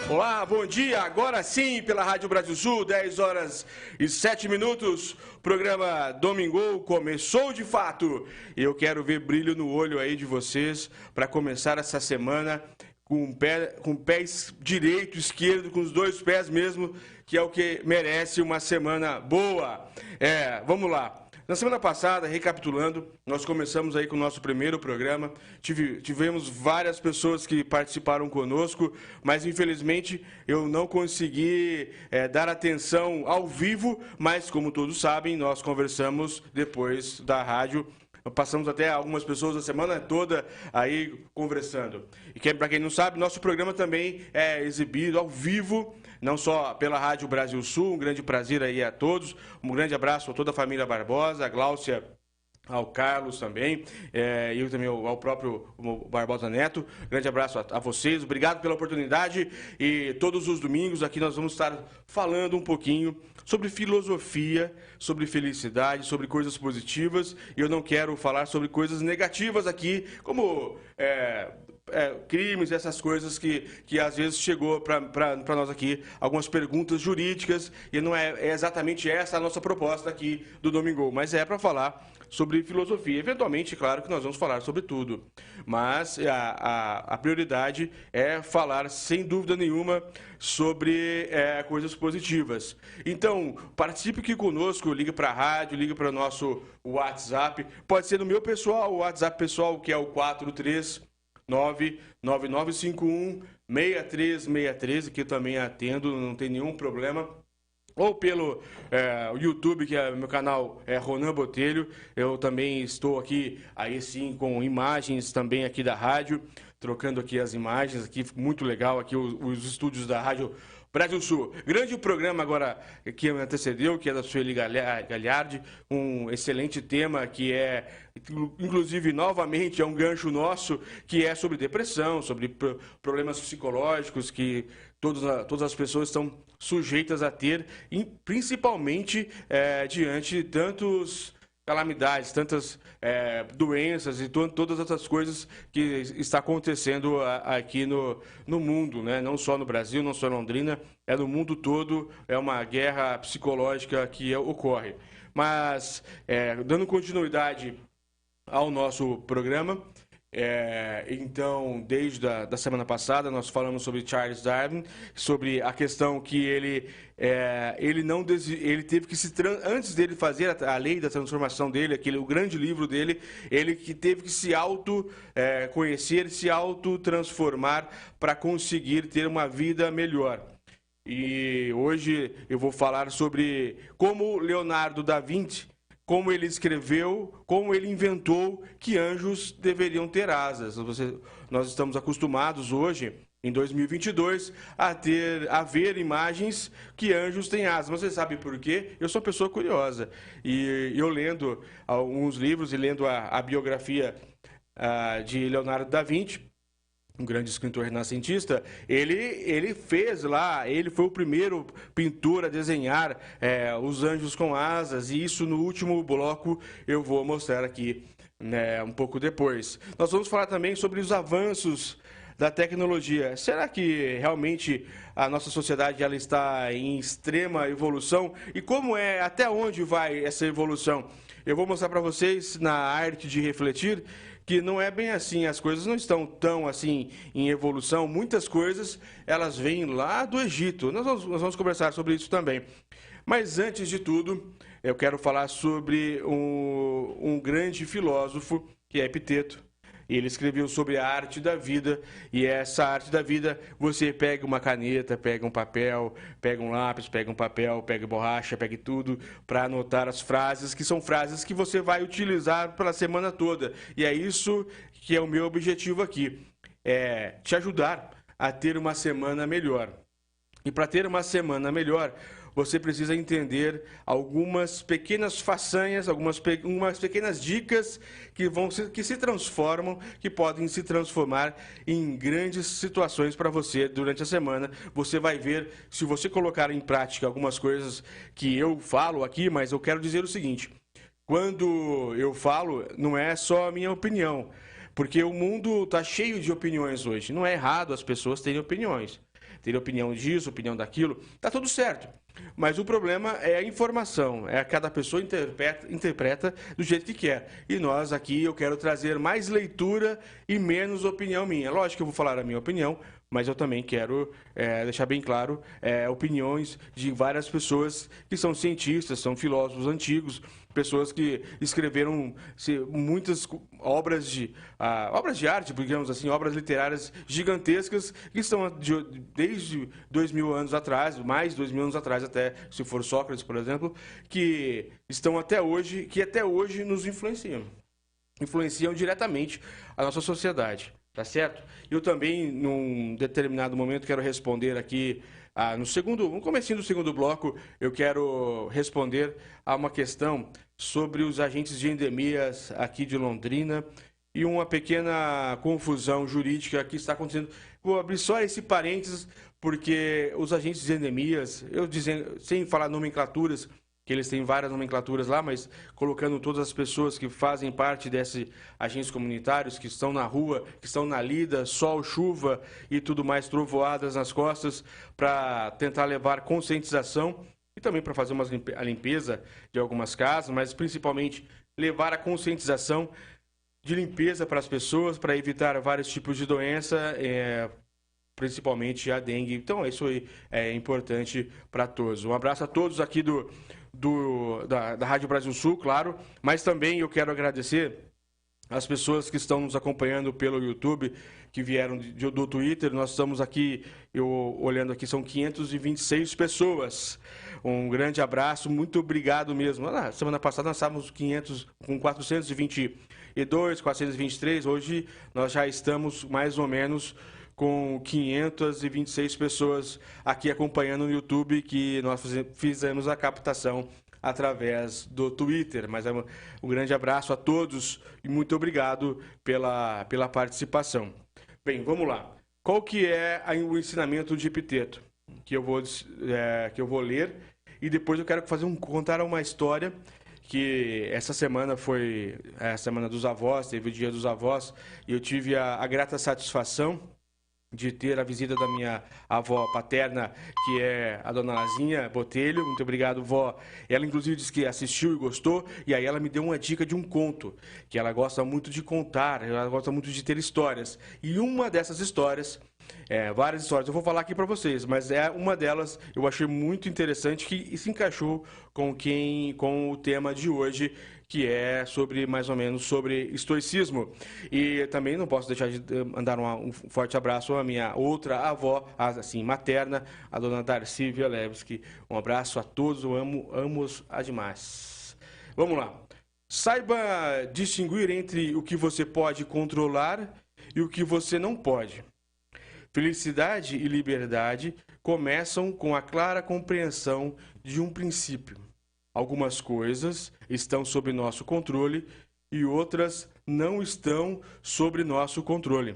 Olá, bom dia. Agora sim, pela Rádio Brasil Sul, 10 horas e 7 minutos. Programa Domingol começou de fato. E eu quero ver brilho no olho aí de vocês para começar essa semana com pés direito, esquerdo, com os dois pés mesmo, que é o que merece uma semana boa. Vamos lá. Na semana passada, recapitulando, nós começamos aí com o nosso primeiro programa. Tivemos várias pessoas que participaram conosco, mas infelizmente eu não consegui dar atenção ao vivo, mas como todos sabem, nós conversamos depois da rádio. Passamos até algumas pessoas a semana toda aí conversando. E para quem não sabe, nosso programa também é exibido ao vivo, não só pela Rádio Brasil Sul. Um grande prazer aí a todos. Um grande abraço a toda a família Barbosa, a Gláucia, ao Carlos também, e eu também ao próprio Barbosa Neto. Grande abraço a vocês, obrigado pela oportunidade. E todos os domingos aqui nós vamos estar falando um pouquinho sobre filosofia, sobre felicidade, sobre coisas positivas. E eu não quero falar sobre coisas negativas aqui, como crimes, essas coisas que às vezes chegou para nós aqui, algumas perguntas jurídicas, e não é exatamente essa a nossa proposta aqui do Domingol, mas é para falar sobre filosofia. Eventualmente, claro que nós vamos falar sobre tudo, mas a prioridade é falar, sem dúvida nenhuma, sobre coisas positivas. Então, participe aqui conosco, ligue para a rádio, ligue para o nosso WhatsApp, pode ser no meu pessoal, o WhatsApp pessoal, que é o 439-9951-6363, que eu também atendo, não tem nenhum problema. Ou pelo YouTube, que é meu canal Ronan Botelho. Eu também estou aqui, aí sim, com imagens também aqui da rádio, trocando aqui as imagens, aqui muito legal, aqui os estúdios da Rádio Brasil Sul. Grande programa agora que me antecedeu, que é da Sueli Galhardi, um excelente tema que inclusive, novamente, é um gancho nosso, que é sobre depressão, sobre problemas psicológicos que todas as pessoas estão sujeitas a ter, principalmente diante de tantas calamidades, tantas doenças e todas essas coisas que está acontecendo aqui no mundo, né? Não só no Brasil, não só em Londrina, no mundo todo. É uma guerra psicológica que ocorre. Mas, dando continuidade ao nosso programa, então, desde a semana passada, nós falamos sobre Charles Darwin, sobre a questão que ele teve que antes dele fazer a lei da transformação dele, o grande livro dele, ele que teve que se conhecer, se autotransformar para conseguir ter uma vida melhor. E hoje eu vou falar sobre como Leonardo da Vinci, como ele escreveu, como ele inventou que anjos deveriam ter asas. Nós estamos acostumados hoje, em 2022, a ver imagens que anjos têm asas. Mas você sabe por quê? Eu sou uma pessoa curiosa. E eu lendo alguns livros e lendo a biografia de Leonardo da Vinci, um grande escritor renascentista, ele foi o primeiro pintor a desenhar os anjos com asas, e isso no último bloco eu vou mostrar aqui, né, um pouco depois. Nós vamos falar também sobre os avanços da tecnologia. Será que realmente a nossa sociedade ela está em extrema evolução? E até onde vai essa evolução? Eu vou mostrar para vocês, na arte de refletir, que não é bem assim, as coisas não estão tão assim em evolução. Muitas coisas, elas vêm lá do Egito. Nós vamos conversar sobre isso também. Mas antes de tudo, eu quero falar sobre um grande filósofo, que é Epiteto. Ele escreveu sobre a arte da vida, e essa arte da vida, você pega uma caneta, pega um papel, pega um lápis, pega um papel, pega borracha, pega tudo para anotar as frases, que são frases que você vai utilizar pela semana toda. E é isso que é o meu objetivo aqui, te ajudar a ter uma semana melhor. E para ter uma semana melhor, você precisa entender algumas pequenas façanhas, umas pequenas dicas que se transformam, que podem se transformar em grandes situações para você durante a semana. Você vai ver, se você colocar em prática algumas coisas que eu falo aqui, mas eu quero dizer o seguinte: quando eu falo, não é só a minha opinião, Porque o mundo está cheio de opiniões hoje. Não é errado as pessoas terem opiniões. Terem opinião disso, opinião daquilo, está tudo certo. Mas o problema é a informação, cada pessoa interpreta do jeito que quer. E nós aqui, eu quero trazer mais leitura e menos opinião minha. Lógico que eu vou falar a minha opinião, mas eu também quero deixar bem claro opiniões de várias pessoas que são cientistas, são filósofos antigos, pessoas que escreveram muitas obras de arte, digamos assim, obras literárias gigantescas, que estão desde 2000 anos atrás, mais de 2000 anos atrás até, se for Sócrates, por exemplo, que estão até hoje, que até hoje nos influenciam diretamente a nossa sociedade. Tá certo? Eu também, num determinado momento, quero responder aqui, no comecinho do segundo bloco, eu quero responder a uma questão sobre os agentes de endemias aqui de Londrina e uma pequena confusão jurídica que está acontecendo. Vou abrir só esse parênteses, porque os agentes de endemias, sem falar nomenclaturas, que eles têm várias nomenclaturas lá, mas colocando todas as pessoas que fazem parte desses agentes comunitários, que estão na rua, que estão na lida, sol, chuva e tudo mais, trovoadas nas costas, para tentar levar conscientização e também para fazer a limpeza de algumas casas, mas principalmente levar a conscientização de limpeza para as pessoas, para evitar vários tipos de doença, principalmente a dengue. Então, isso aí é importante para todos. Um abraço a todos aqui da Rádio Brasil Sul, claro, mas também eu quero agradecer as pessoas que estão nos acompanhando pelo YouTube, que vieram do Twitter. Nós estamos aqui, olhando aqui, são 526 pessoas. Um grande abraço, muito obrigado mesmo. Semana passada nós estávamos com 422, 423, hoje nós já estamos mais ou menos com 526 pessoas aqui acompanhando no YouTube, que nós fizemos a captação através do Twitter. Mas um grande abraço a todos e muito obrigado pela participação. Bem, vamos lá. Qual que é o ensinamento de Epiteto? Que eu vou ler e depois eu quero contar uma história que essa semana foi a Semana dos Avós, teve o Dia dos Avós, e eu tive a grata satisfação de ter a visita da minha avó paterna, que é a dona Lazinha Botelho. Muito obrigado, vó. Ela, inclusive, disse que assistiu e gostou, e aí ela me deu uma dica de um conto, que ela gosta muito de contar, ela gosta muito de ter histórias. E uma dessas histórias, várias histórias, eu vou falar aqui para vocês, mas uma delas eu achei muito interessante, que se encaixou com o tema de hoje, que é mais ou menos sobre estoicismo. E também não posso deixar de mandar um forte abraço à minha outra avó, assim, materna, a dona Darcy Vielewski. Um abraço a todos, eu amo-os a demais. Vamos lá. Saiba distinguir entre o que você pode controlar e o que você não pode. Felicidade e liberdade começam com a clara compreensão de um princípio. Algumas coisas estão sob nosso controle e outras não estão sob nosso controle.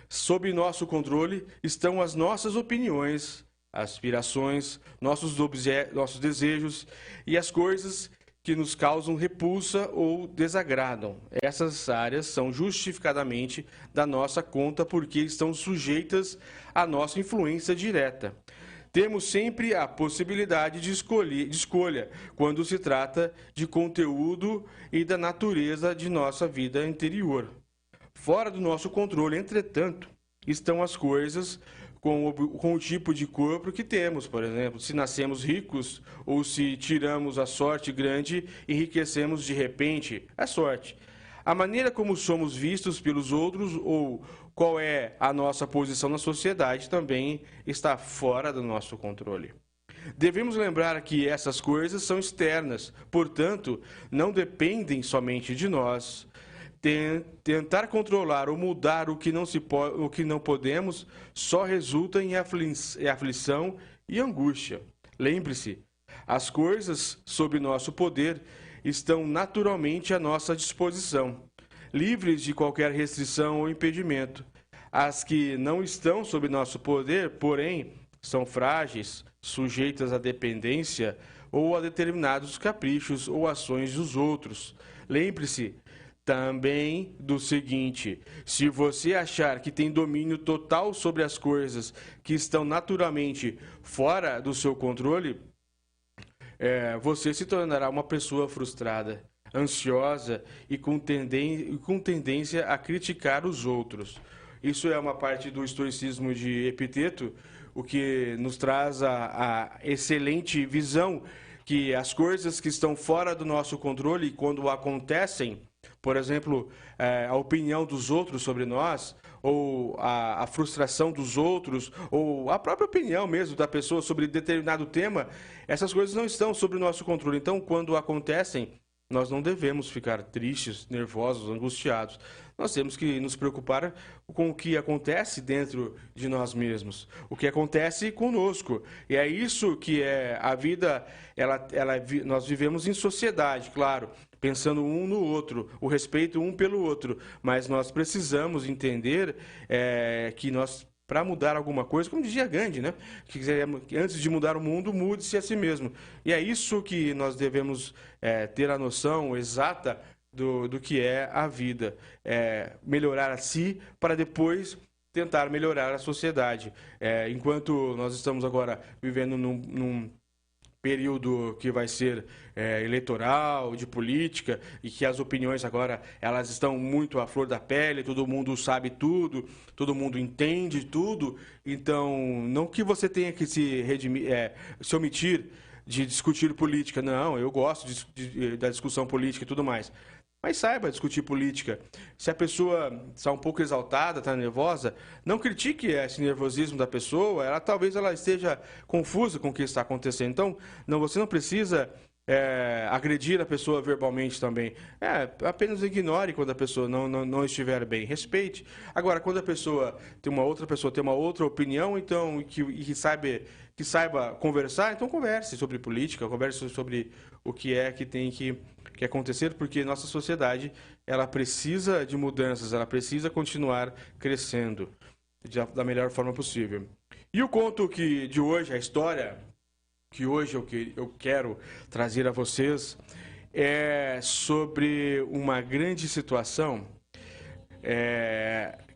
Sob nosso controle estão as nossas opiniões, aspirações, nossos desejos e as coisas que nos causam repulsa ou desagradam. Essas áreas são justificadamente da nossa conta porque estão sujeitas à nossa influência direta. Temos sempre a possibilidade de escolha quando se trata de conteúdo e da natureza de nossa vida interior. Fora do nosso controle, entretanto, estão as coisas com o tipo de corpo que temos. Por exemplo, se nascemos ricos ou se tiramos a sorte grande, enriquecemos de repente. É sorte. A maneira como somos vistos pelos outros ou qual é a nossa posição na sociedade também está fora do nosso controle. Devemos lembrar que essas coisas são externas, portanto, não dependem somente de nós. Tentar controlar ou mudar o que não podemos só resulta em aflição e angústia. Lembre-se, as coisas sob nosso poder estão naturalmente à nossa disposição, livres de qualquer restrição ou impedimento. As que não estão sob nosso poder, porém, são frágeis, sujeitas à dependência ou a determinados caprichos ou ações dos outros. Lembre-se, também do seguinte: se você achar que tem domínio total sobre as coisas que estão naturalmente fora do seu controle, você se tornará uma pessoa frustrada, ansiosa e com tendência a criticar os outros. Isso é uma parte do estoicismo de Epiteto, o que nos traz a excelente visão que as coisas que estão fora do nosso controle, quando acontecem, por exemplo, a opinião dos outros sobre nós, ou a frustração dos outros, ou a própria opinião mesmo da pessoa sobre determinado tema, essas coisas não estão sob o nosso controle. Então, quando acontecem, nós não devemos ficar tristes, nervosos, angustiados. Nós temos que nos preocupar com o que acontece dentro de nós mesmos, o que acontece conosco. E é isso que é a vida. Nós vivemos em sociedade, claro, pensando um no outro, o respeito um pelo outro. Mas nós precisamos entender que nós, para mudar alguma coisa, como dizia Gandhi, né? Que antes de mudar o mundo, mude-se a si mesmo. E é isso que nós devemos ter a noção exata do que é a vida. Melhorar a si para depois tentar melhorar a sociedade. Enquanto nós estamos agora vivendo num período que vai ser eleitoral, de política, e que as opiniões agora elas estão muito à flor da pele, todo mundo sabe tudo, todo mundo entende tudo. Então, não que você tenha que se omitir de discutir política. Não, eu gosto da discussão política e tudo mais. Mas saiba discutir política. Se a pessoa está um pouco exaltada, está nervosa, não critique esse nervosismo da pessoa. Talvez ela esteja confusa com o que está acontecendo. Então, você não precisa agredir a pessoa verbalmente também. Apenas ignore quando a pessoa não estiver bem. Respeite. Agora, quando a pessoa tem uma outra opinião, então que saiba conversar, então converse sobre política, converse sobre o que tem que acontecer, porque nossa sociedade ela precisa de mudanças, ela precisa continuar crescendo da melhor forma possível. E o conto de hoje, a história que hoje eu quero trazer a vocês é sobre uma grande situação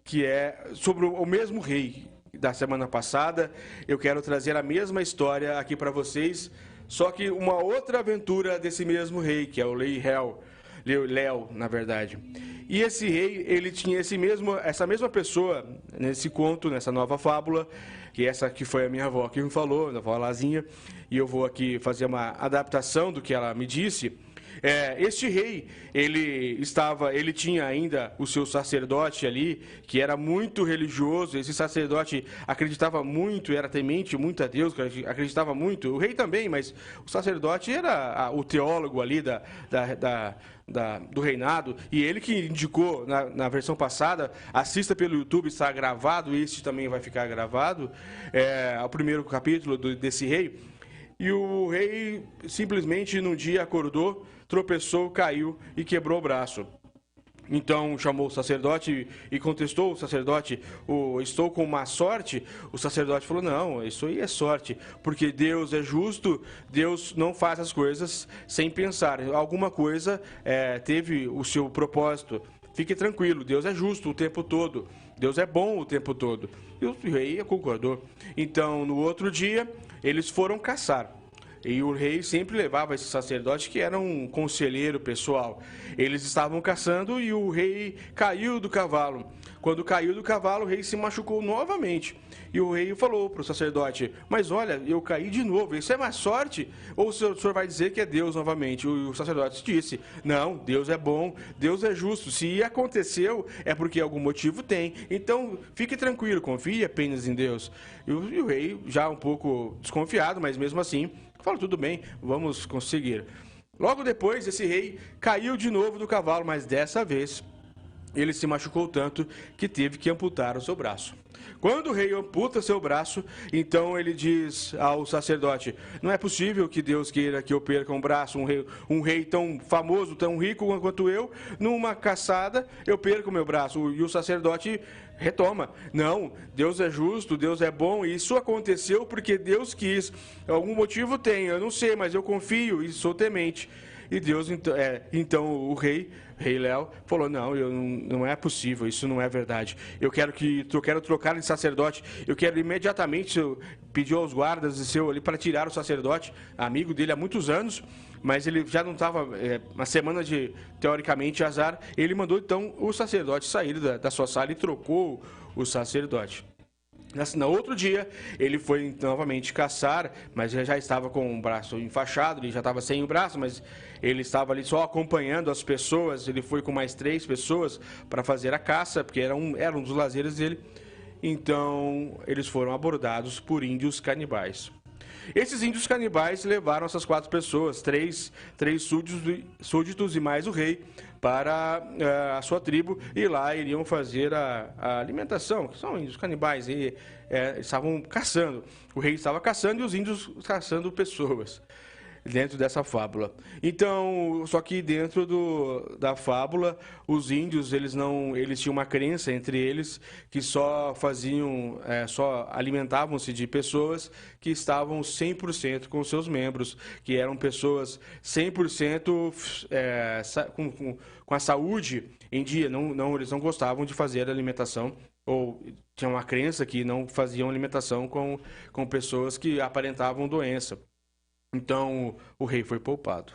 que é sobre o mesmo rei da semana passada. Eu quero trazer a mesma história aqui para vocês, só que uma outra aventura desse mesmo rei, que é o rei Léo, na verdade. E esse rei, ele tinha essa mesma pessoa nesse conto, nessa nova fábula, que essa que foi a minha avó que me falou, a avó Lazinha, e eu vou aqui fazer uma adaptação do que ela me disse. Este rei, ele tinha ainda o seu sacerdote ali, que era muito religioso. Esse sacerdote acreditava muito, era temente muito a Deus, acreditava muito. O rei também, mas o sacerdote era o teólogo ali do reinado, e ele que indicou na versão passada, assista pelo YouTube, está gravado, este também vai ficar gravado, o primeiro capítulo desse rei. E o rei simplesmente num dia acordou, tropeçou, caiu e quebrou o braço. Então chamou o sacerdote e contestou o sacerdote: estou com má sorte? O sacerdote falou: não, isso aí é sorte, porque Deus é justo, Deus não faz as coisas sem pensar. Alguma coisa teve o seu propósito. Fique tranquilo, Deus é justo o tempo todo, Deus é bom o tempo todo. E o rei concordou. Então, no outro dia, eles foram caçar. E o rei sempre levava esse sacerdote, que era um conselheiro pessoal. Eles estavam caçando e o rei caiu do cavalo. Quando caiu do cavalo, o rei se machucou novamente. E o rei falou para o sacerdote: mas olha, eu caí de novo, isso é má sorte? Ou o senhor vai dizer que é Deus novamente? O sacerdote disse: não, Deus é bom, Deus é justo. Se aconteceu, é porque algum motivo tem. Então, fique tranquilo, confie apenas em Deus. E o rei, já um pouco desconfiado, mas mesmo assim, falou: tudo bem, vamos conseguir. Logo depois, esse rei caiu de novo do cavalo, mas dessa vez ele se machucou tanto que teve que amputar o seu braço. Quando o rei amputa seu braço, então ele diz ao sacerdote: não é possível que Deus queira que eu perca um braço, um rei tão famoso, tão rico quanto eu, numa caçada, eu perco o meu braço. E o sacerdote retoma: não, Deus é justo, Deus é bom, e isso aconteceu porque Deus quis. Algum motivo tem, eu não sei, mas eu confio e sou temente. E Deus, então o rei Rei Léo falou, não é possível, isso não é verdade. Eu quero trocar de sacerdote, eu quero imediatamente, pediu aos guardas de seu ali para tirar o sacerdote, amigo dele há muitos anos, mas ele já não estava, uma semana de, teoricamente, azar, ele mandou então o sacerdote sair da sua sala e trocou o sacerdote. No outro dia, ele foi novamente caçar, mas ele já estava com o braço enfaixado, ele já estava sem o braço, mas ele estava ali só acompanhando as pessoas. Ele foi com mais 3 pessoas para fazer a caça, porque era um dos lazeres dele. Então, eles foram abordados por índios canibais. Esses índios canibais levaram essas 4 pessoas, três súditos e mais o rei, para a sua tribo, e lá iriam fazer a alimentação, que são índios canibais, e estavam caçando. O rei estava caçando e os índios caçando pessoas dentro dessa fábula. Então, só que dentro da fábula, os índios, eles tinham uma crença entre eles que só alimentavam-se de pessoas que estavam 100% com seus membros, que eram pessoas 100% com a saúde em dia. Eles não gostavam de fazer alimentação, ou tinham uma crença que não faziam alimentação com pessoas que aparentavam doença. Então, o rei foi poupado.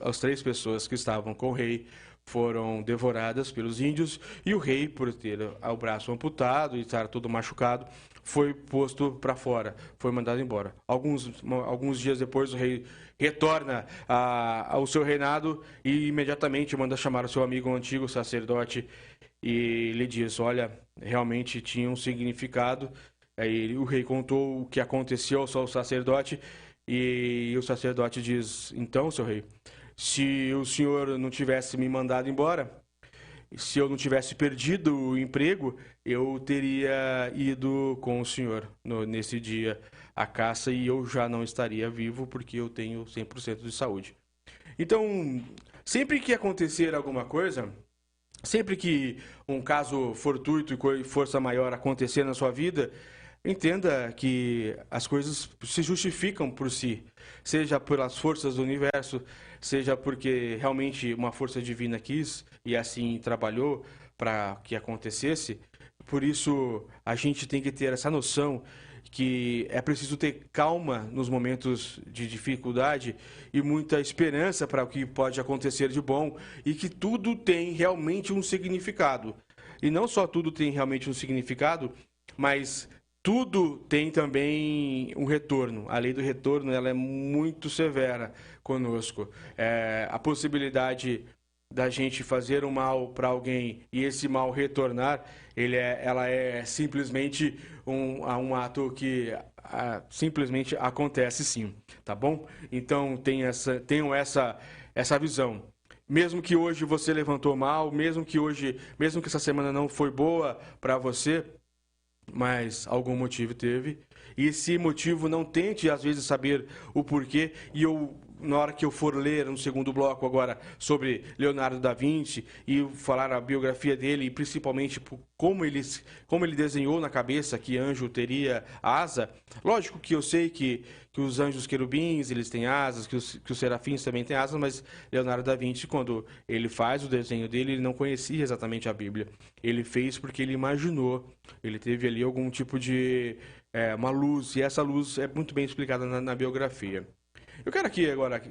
As 3 pessoas que estavam com o rei foram devoradas pelos índios, e o rei, por ter o braço amputado e estar todo machucado, foi posto para fora, foi mandado embora. Alguns dias depois, o rei retorna ao seu reinado e imediatamente manda chamar o seu amigo, o antigo sacerdote, e lhe diz, olha, realmente tinha um significado. Aí o rei contou o que aconteceu ao sacerdote, e o sacerdote diz, então, seu rei, se o senhor não tivesse me mandado embora, se eu não tivesse perdido o emprego, eu teria ido com o senhor nesse dia à caça, e eu já não estaria vivo porque eu tenho 100% de saúde. Então, sempre que acontecer alguma coisa, sempre que um caso fortuito e força maior acontecer na sua vida, entenda que as coisas se justificam por si, seja pelas forças do universo, seja porque realmente uma força divina quis e assim trabalhou para que acontecesse. Por isso, a gente tem que ter essa noção que é preciso ter calma nos momentos de dificuldade e muita esperança para o que pode acontecer de bom, e que tudo tem realmente um significado. E não só tudo tem realmente um significado, mas tudo tem também um retorno. A lei do retorno, ela é muito severa conosco. A possibilidade da gente fazer o mal para alguém e esse mal retornar, ela é simplesmente um ato que simplesmente acontece sim, tá bom? Então tenham essa visão. Mesmo que hoje você levantou mal, mesmo que essa semana não foi boa para você, mas algum motivo teve. E esse motivo, não tente, às vezes, saber o porquê. E na hora que eu for ler no segundo bloco agora sobre Leonardo da Vinci e falar a biografia dele, e principalmente como ele desenhou na cabeça que anjo teria asa, lógico que eu sei que os anjos querubins, eles têm asas, que os serafins também têm asas, mas Leonardo da Vinci, quando ele faz o desenho dele, ele não conhecia exatamente a Bíblia. Ele fez porque ele imaginou, ele teve ali algum tipo de uma luz, e essa luz é muito bem explicada na biografia. Eu quero aqui agora,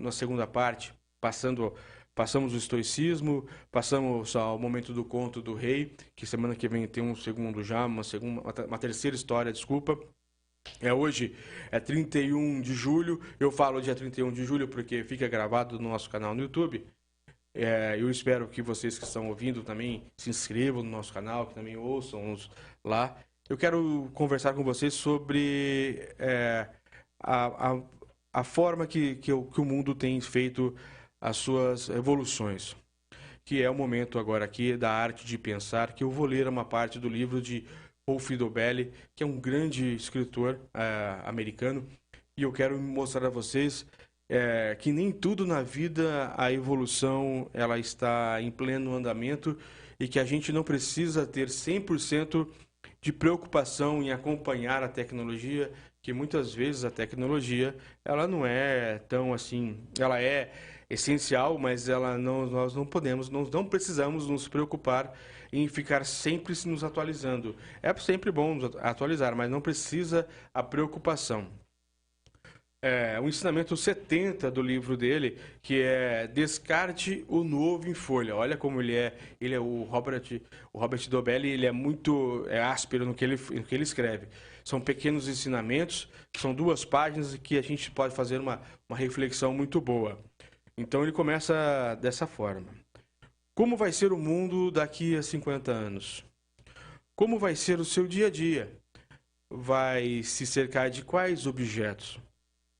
na segunda parte, passamos o estoicismo, passamos ao momento do conto do rei, que semana que vem tem um segundo já, uma terceira história, desculpa. Hoje é 31 de julho, eu falo dia 31 de julho porque fica gravado no nosso canal no YouTube. Eu espero que vocês que estão ouvindo também se inscrevam no nosso canal, que também ouçam-nos lá. Eu quero conversar com vocês sobre a forma que o mundo tem feito as suas evoluções, que é o momento agora aqui da arte de pensar, que eu vou ler uma parte do livro de Paul Fidobelli, que é um grande escritor americano, e eu quero mostrar a vocês que nem tudo na vida a evolução ela está em pleno andamento, e que a gente não precisa ter 100% de preocupação em acompanhar a tecnologia, que muitas vezes a tecnologia ela não é tão assim, essencial, mas nós não podemos, nós não precisamos nos preocupar em ficar sempre se nos atualizando. É sempre bom nos atualizar, mas não precisa a preocupação. O ensinamento 70 do livro dele, que é Descarte o Novo em Folha. Olha como ele é o Robert Dobelli, ele é muito áspero no que ele escreve. São pequenos ensinamentos, são 2 páginas que a gente pode fazer uma reflexão muito boa. Então ele começa dessa forma. Como vai ser o mundo daqui a 50 anos? Como vai ser o seu dia a dia? Vai se cercar de quais objetos?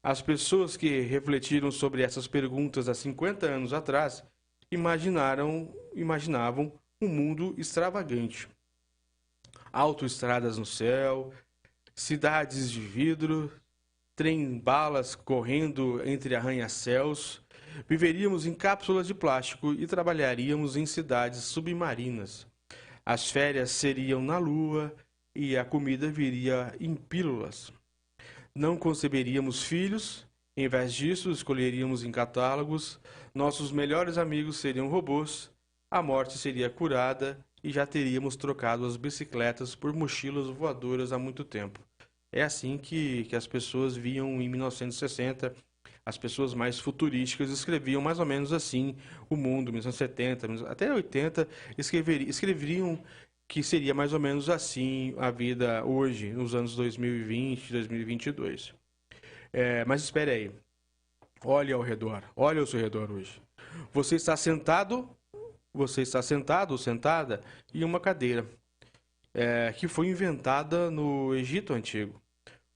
As pessoas que refletiram sobre essas perguntas há 50 anos atrás imaginavam um mundo extravagante. Autoestradas no céu, cidades de vidro, trem-balas correndo entre arranha-céus. Viveríamos em cápsulas de plástico e trabalharíamos em cidades submarinas. As férias seriam na lua e a comida viria em pílulas. Não conceberíamos filhos, em vez disso, escolheríamos em catálogos, nossos melhores amigos seriam robôs, a morte seria curada e já teríamos trocado as bicicletas por mochilas voadoras há muito tempo. É assim que as pessoas viam em 1960, as pessoas mais futurísticas escreviam mais ou menos assim o mundo, 1970, até 80, escreveriam que seria mais ou menos assim a vida hoje, nos anos 2020, 2022. Mas espere aí. Olhe ao redor. Olhe ao seu redor hoje. Você está sentado ou sentada em uma cadeira que foi inventada no Egito Antigo.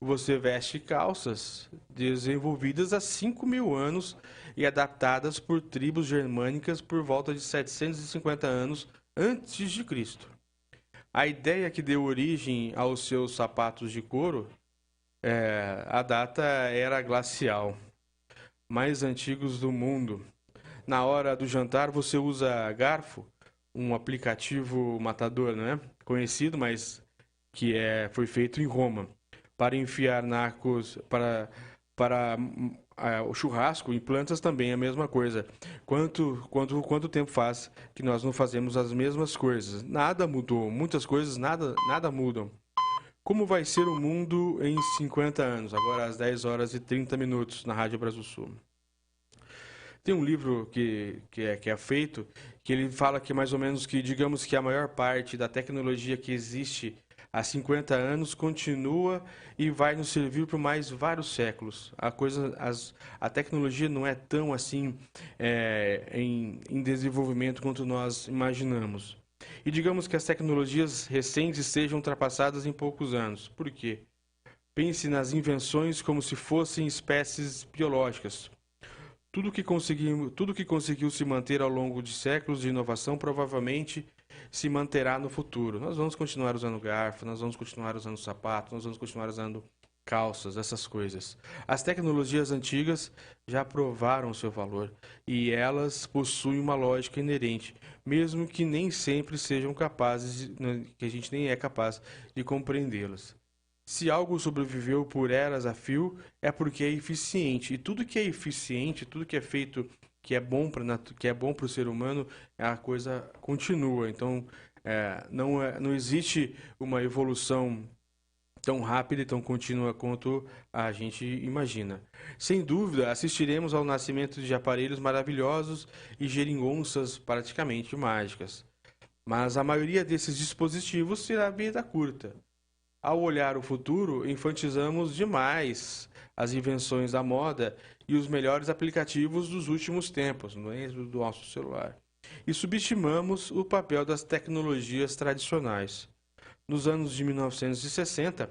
Você veste calças desenvolvidas há 5.000 anos e adaptadas por tribos germânicas por volta de 750 anos antes de Cristo. A ideia que deu origem aos seus sapatos de couro, a data era glacial, mais antigos do mundo. Na hora do jantar você usa garfo, um aplicativo matador, não é? Conhecido, mas que foi feito em Roma, para enfiar nacos, para o churrasco, em plantas também é a mesma coisa. Quanto tempo faz que nós não fazemos as mesmas coisas? Nada mudou. Muitas coisas nada mudam. Como vai ser o mundo em 50 anos? Agora às 10 horas e 30 minutos na Rádio Brasil Sul. Tem um livro que é feito, que ele fala que mais ou menos que, digamos que a maior parte da tecnologia que existe há 50 anos continua e vai nos servir por mais vários séculos. A tecnologia não é tão assim em desenvolvimento quanto nós imaginamos. E digamos que as tecnologias recentes sejam ultrapassadas em poucos anos. Por quê? Pense nas invenções como se fossem espécies biológicas. Tudo que conseguiu se manter ao longo de séculos de inovação provavelmente se manterá no futuro. Nós vamos continuar usando garfo, nós vamos continuar usando sapatos, nós vamos continuar usando calças, essas coisas. As tecnologias antigas já provaram o seu valor e elas possuem uma lógica inerente, mesmo que nem sempre sejam capazes, que a gente nem é capaz de compreendê-las. Se algo sobreviveu por eras a fio, é porque é eficiente. E tudo que é eficiente, tudo que é feito, que é bom para o ser humano, a coisa continua. Então, não existe uma evolução tão rápida e tão contínua quanto a gente imagina. Sem dúvida, assistiremos ao nascimento de aparelhos maravilhosos e geringonças praticamente mágicas. Mas a maioria desses dispositivos terá vida curta. Ao olhar o futuro, enfatizamos demais as invenções da moda e os melhores aplicativos dos últimos tempos, no exemplo do nosso celular, e subestimamos o papel das tecnologias tradicionais. Nos anos de 1960,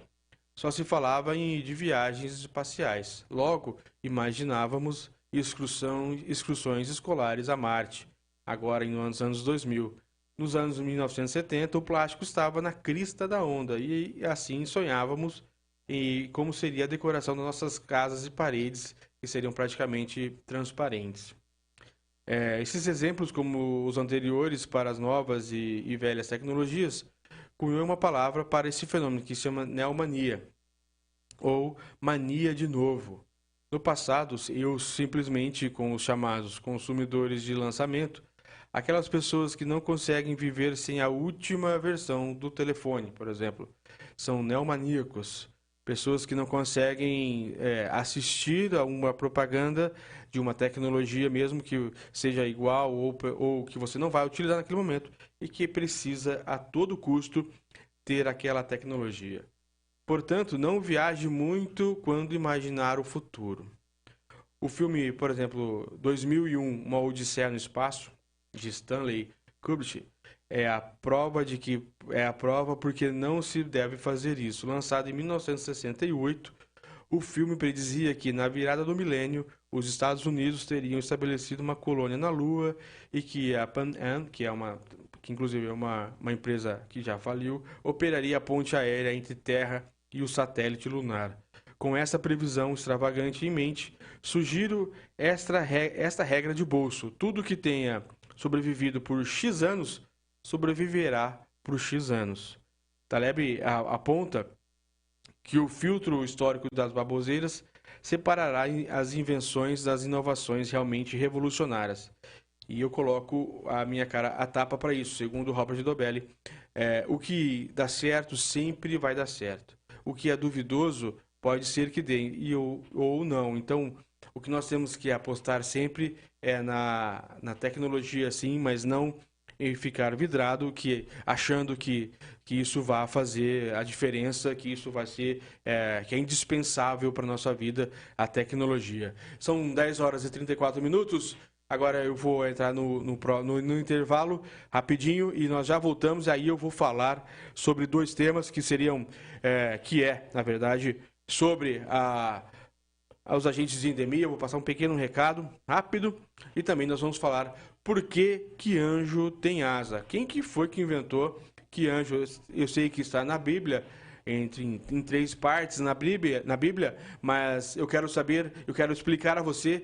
só se falava de viagens espaciais. Logo, imaginávamos excursões escolares a Marte, agora nos anos 2000. Nos anos 1970, o plástico estava na crista da onda e assim sonhávamos em como seria a decoração das nossas casas e paredes, que seriam praticamente transparentes. Esses exemplos, como os anteriores para as novas e velhas tecnologias, cunhou uma palavra para esse fenômeno que se chama neomania, ou mania de novo. No passado, eu simplesmente, com os chamados consumidores de lançamento, aquelas pessoas que não conseguem viver sem a última versão do telefone, por exemplo, são neomaníacos, pessoas que não conseguem assistir a uma propaganda de uma tecnologia, mesmo que seja igual ou que você não vai utilizar naquele momento e que precisa a todo custo ter aquela tecnologia. Portanto, não viaje muito quando imaginar o futuro. O filme, por exemplo, 2001, Uma Odisseia no Espaço, de Stanley Kubrick, é a prova porque não se deve fazer isso. Lançado em 1968, o filme predizia que na virada do milênio os Estados Unidos teriam estabelecido uma colônia na Lua e que a Pan Am, que inclusive é uma empresa que já faliu, operaria a ponte aérea entre Terra e o satélite lunar. Com essa previsão extravagante em mente, sugiro esta regra de bolso: tudo que tenha sobrevivido por X anos sobreviverá por X anos. Taleb aponta que o filtro histórico das baboseiras separará as invenções das inovações realmente revolucionárias. E eu coloco a minha cara a tapa para isso, segundo Robert Dobelli. O que dá certo sempre vai dar certo. O que é duvidoso pode ser que dê ou não. Então, o que nós temos que apostar sempre é na tecnologia, sim, mas não em ficar vidrado, achando que isso vai fazer a diferença, que isso vai ser que é indispensável para a nossa vida, a tecnologia. São 10 horas e 34 minutos. Agora eu vou entrar no intervalo rapidinho e nós já voltamos. Aí eu vou falar sobre dois temas que seriam, na verdade, sobre os agentes de endemia. Eu vou passar um pequeno recado rápido e também nós vamos falar por que anjo tem asa. Quem que foi que inventou que anjo? Eu sei que está na Bíblia, em 3 partes na Bíblia, mas eu quero explicar a você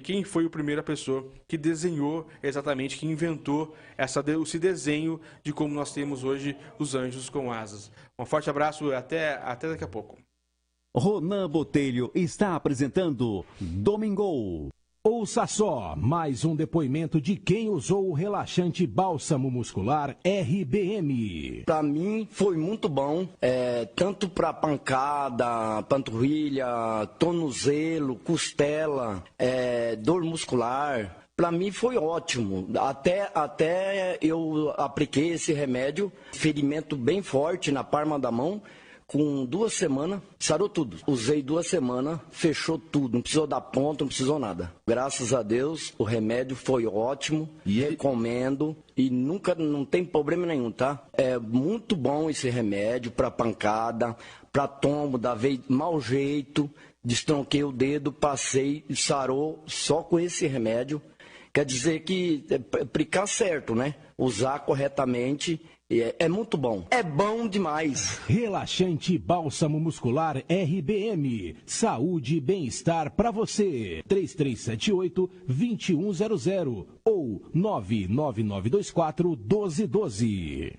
quem foi a primeira pessoa que desenhou exatamente, que inventou esse desenho de como nós temos hoje os anjos com asas. Um forte abraço e até daqui a pouco. Ronan Botelho está apresentando Domingol. Ouça só mais um depoimento de quem usou o relaxante bálsamo muscular RBM. Para mim foi muito bom, tanto para pancada, panturrilha, tornozelo, costela, dor muscular. Para mim foi ótimo. Até eu apliquei esse remédio, ferimento bem forte na palma da mão. Com 2 semanas, sarou tudo. Usei 2 semanas, fechou tudo. Não precisou dar ponto, não precisou nada. Graças a Deus, o remédio foi ótimo. Recomendo. E não tem problema nenhum, tá? É muito bom esse remédio para pancada, para tombo, veio mau jeito. Destronquei o dedo, passei, sarou só com esse remédio. Quer dizer que aplicar certo, né? Usar corretamente. É muito bom. É bom demais. Relaxante bálsamo muscular RBM. Saúde e bem-estar para você. 3378-2100 ou 99924-1212.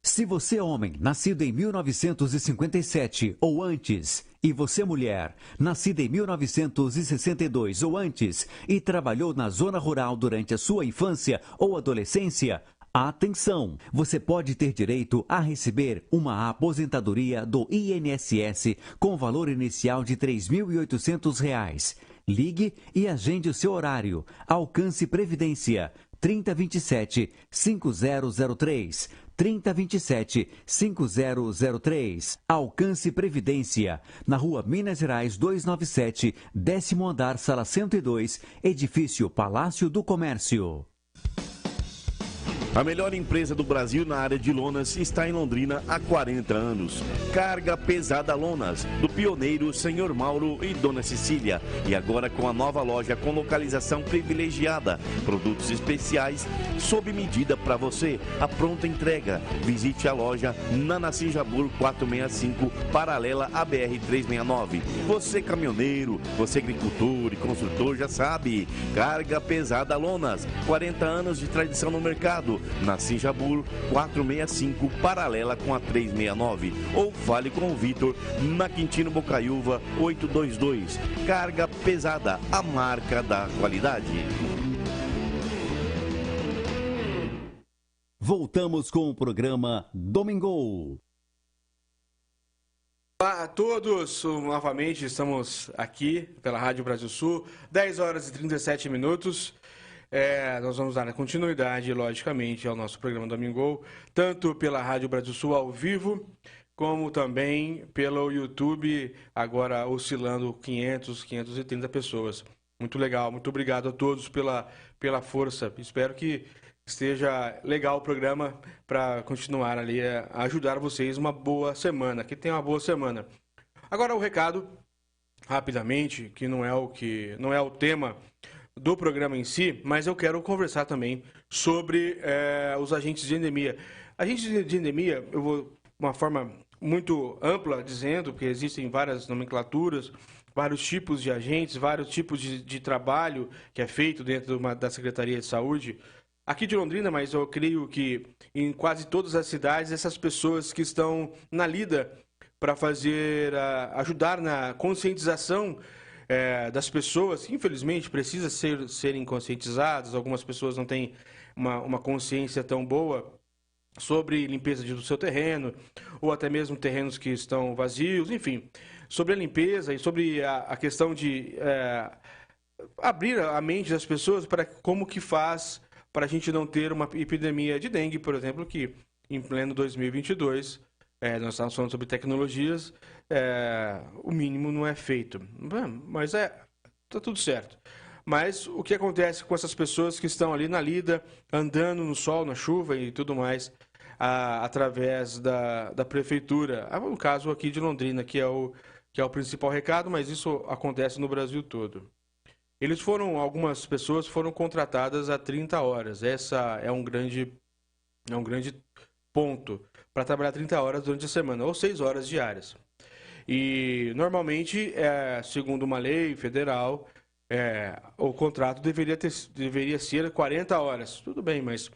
Se você é homem, nascido em 1957 ou antes, e você mulher, nascida em 1962 ou antes, e trabalhou na zona rural durante a sua infância ou adolescência, atenção! Você pode ter direito a receber uma aposentadoria do INSS com valor inicial de R$ 3.800. Ligue e agende o seu horário. Alcance Previdência 3027-5003. 3027-5003. Alcance Previdência. Na Rua Minas Gerais 297, 10º andar, sala 102, edifício Palácio do Comércio. A melhor empresa do Brasil na área de lonas está em Londrina há 40 anos. Carga Pesada Lonas, do pioneiro Senhor Mauro e Dona Cecília. E agora com a nova loja com localização privilegiada. Produtos especiais sob medida para você. A pronta entrega. Visite a loja na Nassim Jabur 465, paralela à BR-369. Você caminhoneiro, você agricultor e construtor já sabe. Carga Pesada Lonas, 40 anos de tradição no mercado. na Sinjabur 465, paralela com a 369. Ou fale com o Vitor na Quintino Bocaiúva 822. Carga pesada, a marca da qualidade. Voltamos com o programa Domingo. Olá a todos, novamente estamos aqui pela Rádio Brasil Sul, 10 horas e 37 minutos. Nós vamos dar continuidade, logicamente, ao nosso programa Domingo, tanto pela Rádio Brasil Sul ao vivo, como também pelo YouTube, agora oscilando 500, 530 pessoas. Muito legal, muito obrigado a todos pela força. Espero que esteja legal o programa para continuar ali a ajudar vocês uma boa semana, que tenha uma boa semana. Agora o recado, rapidamente, que não é o tema do programa em si, mas eu quero conversar também sobre os agentes de endemia. Agentes de endemia, eu vou uma forma muito ampla dizendo que existem várias nomenclaturas, vários tipos de agentes, vários tipos de trabalho que é feito dentro da Secretaria de Saúde aqui de Londrina, mas eu creio que em quase todas as cidades, essas pessoas que estão na lida para ajudar na conscientização das pessoas, que infelizmente precisam serem conscientizadas, algumas pessoas não têm uma consciência tão boa sobre limpeza do seu terreno, ou até mesmo terrenos que estão vazios, enfim, sobre a limpeza e sobre a questão de abrir a mente das pessoas para como que faz para a gente não ter uma epidemia de dengue, por exemplo, que em pleno 2022, nós estamos falando sobre tecnologias, o mínimo não é feito. Mas tá tudo certo. Mas o que acontece com essas pessoas que estão ali na lida, andando no sol, na chuva e tudo mais, através da prefeitura? No caso aqui de Londrina, que é o principal recado, mas isso acontece no Brasil todo. Algumas pessoas foram contratadas a 30 horas. Essa é um grande ponto para trabalhar 30 horas durante a semana, ou 6 horas diárias. E normalmente, segundo uma lei federal, o contrato deveria ser 40 horas. Tudo bem, mas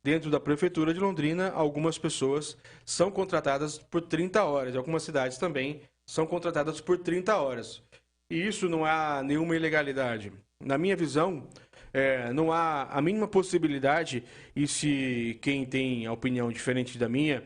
dentro da Prefeitura de Londrina, algumas pessoas são contratadas por 30 horas. Algumas cidades também são contratadas por 30 horas. E isso não há nenhuma ilegalidade. Na minha visão, não há a mínima possibilidade, e se quem tem a opinião diferente da minha,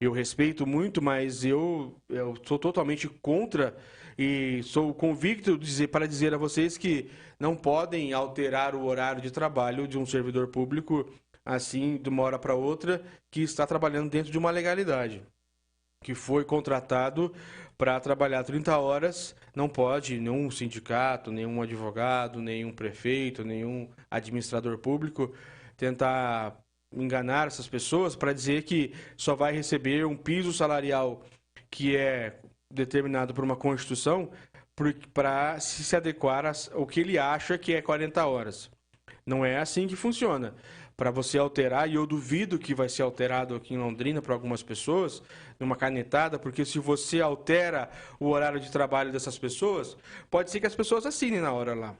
eu respeito muito, mas eu sou totalmente contra e sou convicto para dizer a vocês que não podem alterar o horário de trabalho de um servidor público assim, de uma hora para outra, que está trabalhando dentro de uma legalidade, que foi contratado para trabalhar 30 horas, não pode nenhum sindicato, nenhum advogado, nenhum prefeito, nenhum administrador público tentar enganar essas pessoas para dizer que só vai receber um piso salarial que é determinado por uma Constituição para se adequar ao que ele acha que é 40 horas. Não é assim que funciona. Para você alterar, e eu duvido que vai ser alterado aqui em Londrina para algumas pessoas, numa canetada, porque se você altera o horário de trabalho dessas pessoas, pode ser que as pessoas assinem na hora lá.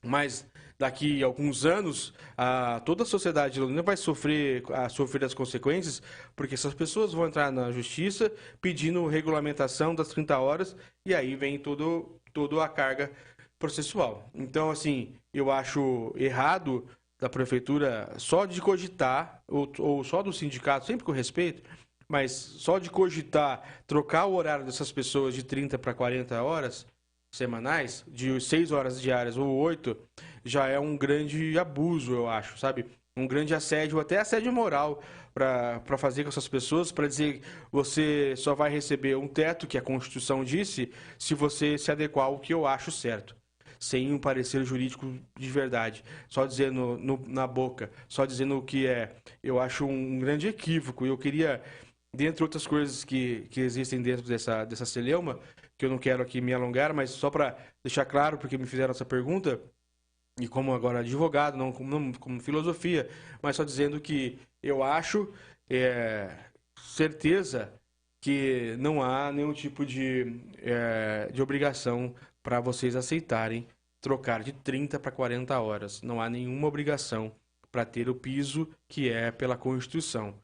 Mas daqui a alguns anos, toda a sociedade de Londrina vai sofrer as consequências, porque essas pessoas vão entrar na justiça pedindo regulamentação das 30 horas, e aí vem toda a carga processual. Então, assim, eu acho errado da prefeitura só de cogitar, ou só do sindicato, sempre com respeito, mas só de cogitar trocar o horário dessas pessoas de 30 para 40 horas semanais, de 6 horas diárias ou 8, já é um grande abuso, eu acho, sabe? Um grande assédio, até assédio moral, para fazer com essas pessoas, para dizer que você só vai receber um teto, que a Constituição disse, se você se adequar ao que eu acho certo. Sem um parecer jurídico de verdade, só dizendo na boca, só dizendo o que é. Eu acho um grande equívoco, e eu queria, dentre outras coisas que existem dentro dessa celeuma, que eu não quero aqui me alongar, mas só para deixar claro, porque me fizeram essa pergunta, e como agora advogado, não como filosofia, mas só dizendo que eu acho, certeza, que não há nenhum tipo de obrigação para vocês aceitarem trocar de 30 para 40 horas. Não há nenhuma obrigação para ter o piso que é pela Constituição.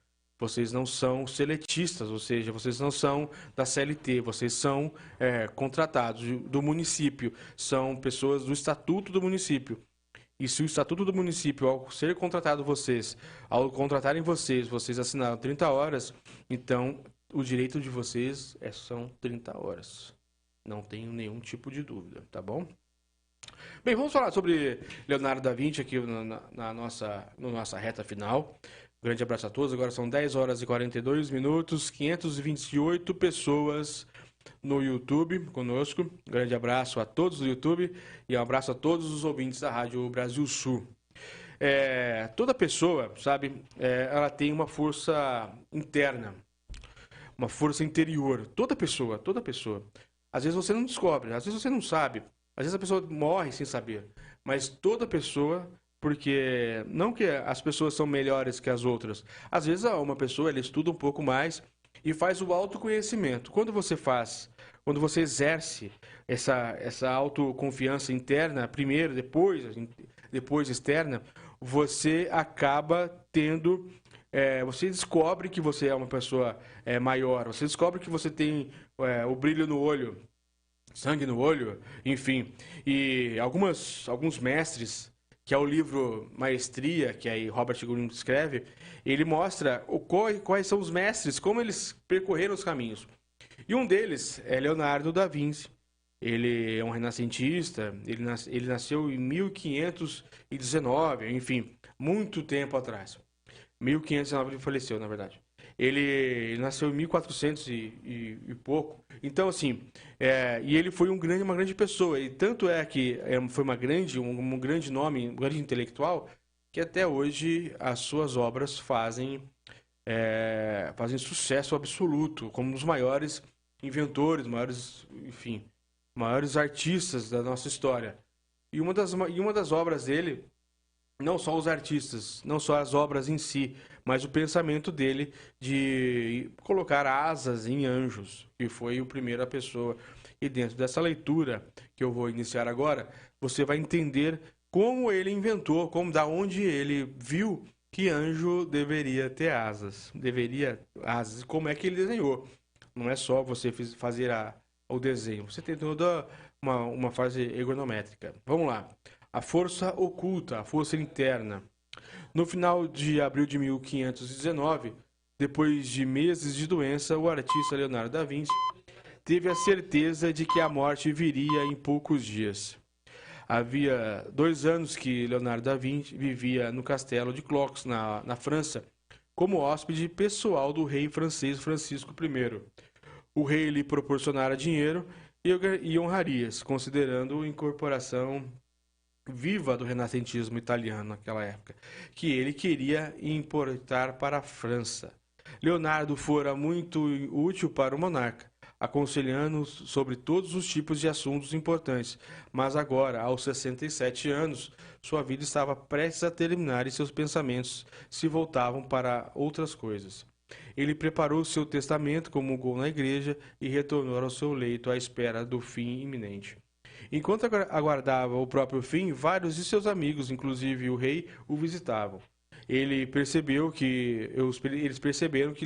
Vocês não são seletistas, ou seja, vocês não são da CLT, vocês são contratados do município, são pessoas do Estatuto do município. E se o Estatuto do município, ao ser contratado vocês, ao contratarem vocês, vocês assinaram 30 horas, então o direito de vocês são 30 horas. Não tenho nenhum tipo de dúvida, tá bom? Bem, vamos falar sobre Leonardo da Vinci aqui na nossa reta final. Grande abraço a todos. Agora são 10 horas e 42 minutos, 528 pessoas no YouTube conosco. Grande abraço a todos do YouTube e um abraço a todos os ouvintes da Rádio Brasil Sul. Toda pessoa, sabe, ela tem uma força interna, uma força interior. Toda pessoa. Às vezes você não descobre, às vezes você não sabe, às vezes a pessoa morre sem saber, mas toda pessoa... Porque não que as pessoas são melhores que as outras. Às vezes uma pessoa ela estuda um pouco mais e faz o autoconhecimento. Quando você exerce essa autoconfiança interna, primeiro, depois externa, você acaba tendo... você descobre que você é uma pessoa maior, você descobre que você tem o brilho no olho, sangue no olho, enfim. E alguns mestres... que é o livro Maestria, que aí Robert Greene escreve, ele mostra quais são os mestres, como eles percorreram os caminhos. E um deles é Leonardo da Vinci. Ele é um renascentista, ele nasceu em 1519, enfim, muito tempo atrás. 1519 ele faleceu, na verdade. Ele nasceu em 1400 e pouco. Então, assim, e ele foi uma grande pessoa. E tanto é que foi um grande nome, um grande intelectual, que até hoje as suas obras fazem sucesso absoluto, como um dos maiores inventores, maiores artistas da nossa história. E uma das obras dele, não só os artistas, não só as obras em si, mas o pensamento dele de colocar asas em anjos, que foi a primeira pessoa. E dentro dessa leitura que eu vou iniciar agora, você vai entender como ele inventou, da onde ele viu que anjo deveria ter asas, e como é que ele desenhou. Não é só você fazer o desenho, você tem toda uma fase ergonométrica. Vamos lá. A força oculta, a força interna. No final de abril de 1519, depois de meses de doença, o artista Leonardo da Vinci teve a certeza de que a morte viria em poucos dias. Havia 2 anos que Leonardo da Vinci vivia no castelo de Clox, na França, como hóspede pessoal do rei francês Francisco I. O rei lhe proporcionara dinheiro e honrarias, considerando a incorporação viva do renascentismo italiano naquela época, que ele queria importar para a França. Leonardo fora muito útil para o monarca, aconselhando sobre todos os tipos de assuntos importantes, mas agora, aos 67 anos, sua vida estava prestes a terminar e seus pensamentos se voltavam para outras coisas. Ele preparou seu testamento, comungou na igreja e retornou ao seu leito à espera do fim iminente. Enquanto aguardava o próprio fim, vários de seus amigos, inclusive o rei, o visitavam. Eles perceberam que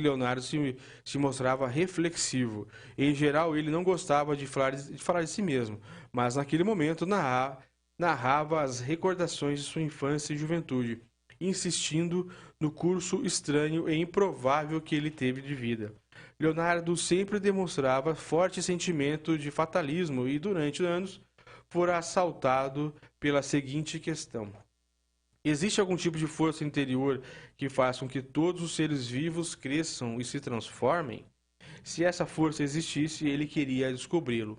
Leonardo se mostrava reflexivo. Em geral, ele não gostava de falar de si mesmo, mas naquele momento narrava as recordações de sua infância e juventude, insistindo no curso estranho e improvável que ele teve de vida. Leonardo sempre demonstrava forte sentimento de fatalismo e, durante anos, fora assaltado pela seguinte questão: existe algum tipo de força interior que faça com que todos os seres vivos cresçam e se transformem? Se essa força existisse, ele queria descobri-lo.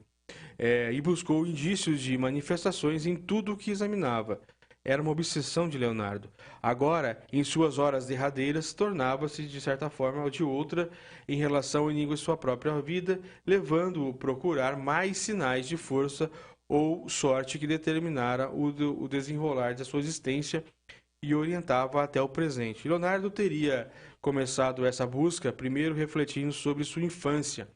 E buscou indícios de manifestações em tudo o que examinava. Era uma obsessão de Leonardo. Agora, em suas horas derradeiras, tornava-se, de certa forma ou de outra, em relação ao enigma de sua própria vida, levando-o a procurar mais sinais de força ou sorte que determinara o desenrolar da sua existência e orientava até o presente. Leonardo teria começado essa busca primeiro refletindo sobre sua infância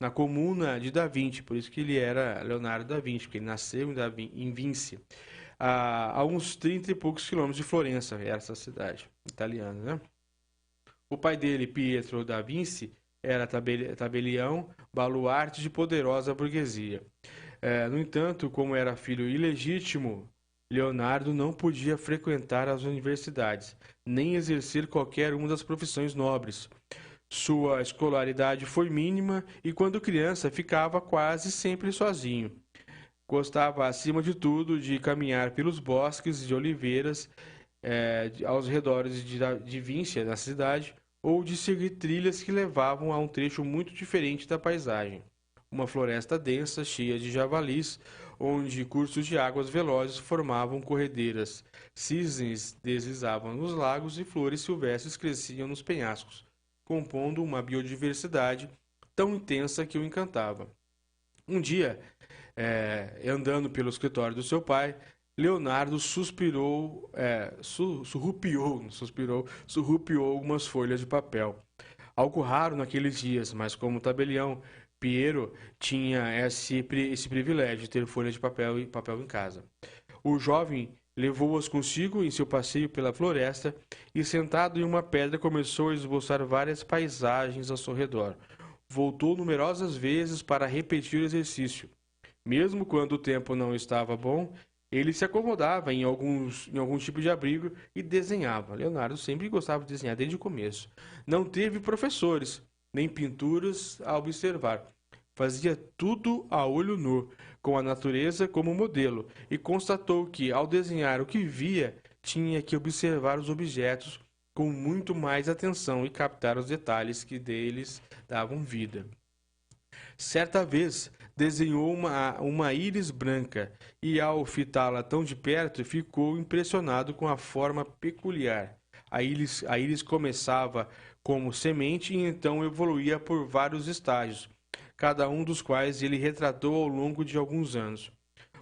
na comuna de Da Vinci, por isso que ele era Leonardo da Vinci, porque ele nasceu em Vinci. a uns 30 e poucos quilômetros de Florença, essa cidade italiana, né? O pai dele, Pietro da Vinci, era tabelião, baluarte de poderosa burguesia. No entanto, como era filho ilegítimo, Leonardo não podia frequentar as universidades, nem exercer qualquer uma das profissões nobres. Sua escolaridade foi mínima e, quando criança, ficava quase sempre sozinho. Gostava, acima de tudo, de caminhar pelos bosques de oliveiras aos redores de Víncia, na cidade, ou de seguir trilhas que levavam a um trecho muito diferente da paisagem. Uma floresta densa, cheia de javalis, onde cursos de águas velozes formavam corredeiras, cisnes deslizavam nos lagos e flores silvestres cresciam nos penhascos, compondo uma biodiversidade tão intensa que o encantava. Um dia, andando pelo escritório do seu pai, Leonardo surrupiou algumas folhas de papel. Algo raro naqueles dias, mas como tabelião, Piero tinha esse privilégio de ter folhas de papel em casa. O jovem levou-as consigo em seu passeio pela floresta e, sentado em uma pedra, começou a esboçar várias paisagens ao seu redor. Voltou numerosas vezes para repetir o exercício. Mesmo quando o tempo não estava bom, ele se acomodava em algum tipo de abrigo e desenhava. Leonardo sempre gostava de desenhar desde o começo. Não teve professores, nem pinturas a observar. Fazia tudo a olho nu, com a natureza como modelo, e constatou que, ao desenhar o que via, tinha que observar os objetos com muito mais atenção e captar os detalhes que deles davam vida. Certa vez, desenhou uma íris branca e, ao fitá-la tão de perto, ficou impressionado com a forma peculiar. A íris começava como semente e então evoluía por vários estágios, cada um dos quais ele retratou ao longo de alguns anos.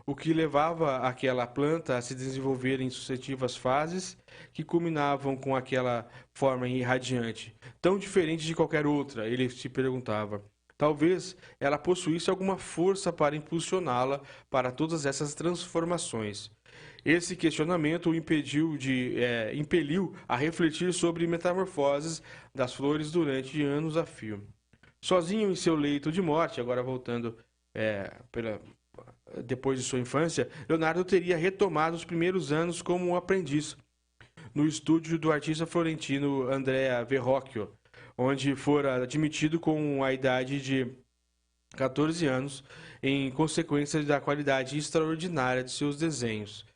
O que levava aquela planta a se desenvolver em sucessivas fases que culminavam com aquela forma irradiante, tão diferente de qualquer outra, ele se perguntava. Talvez ela possuísse alguma força para impulsioná-la para todas essas transformações. Esse questionamento o impeliu a refletir sobre metamorfoses das flores durante anos a fio. Sozinho em seu leito de morte, agora voltando depois de sua infância, Leonardo teria retomado os primeiros anos como um aprendiz no estúdio do artista florentino Andrea Verrocchio, onde fora admitido com a idade de 14 anos, em consequência da qualidade extraordinária de seus desenhos.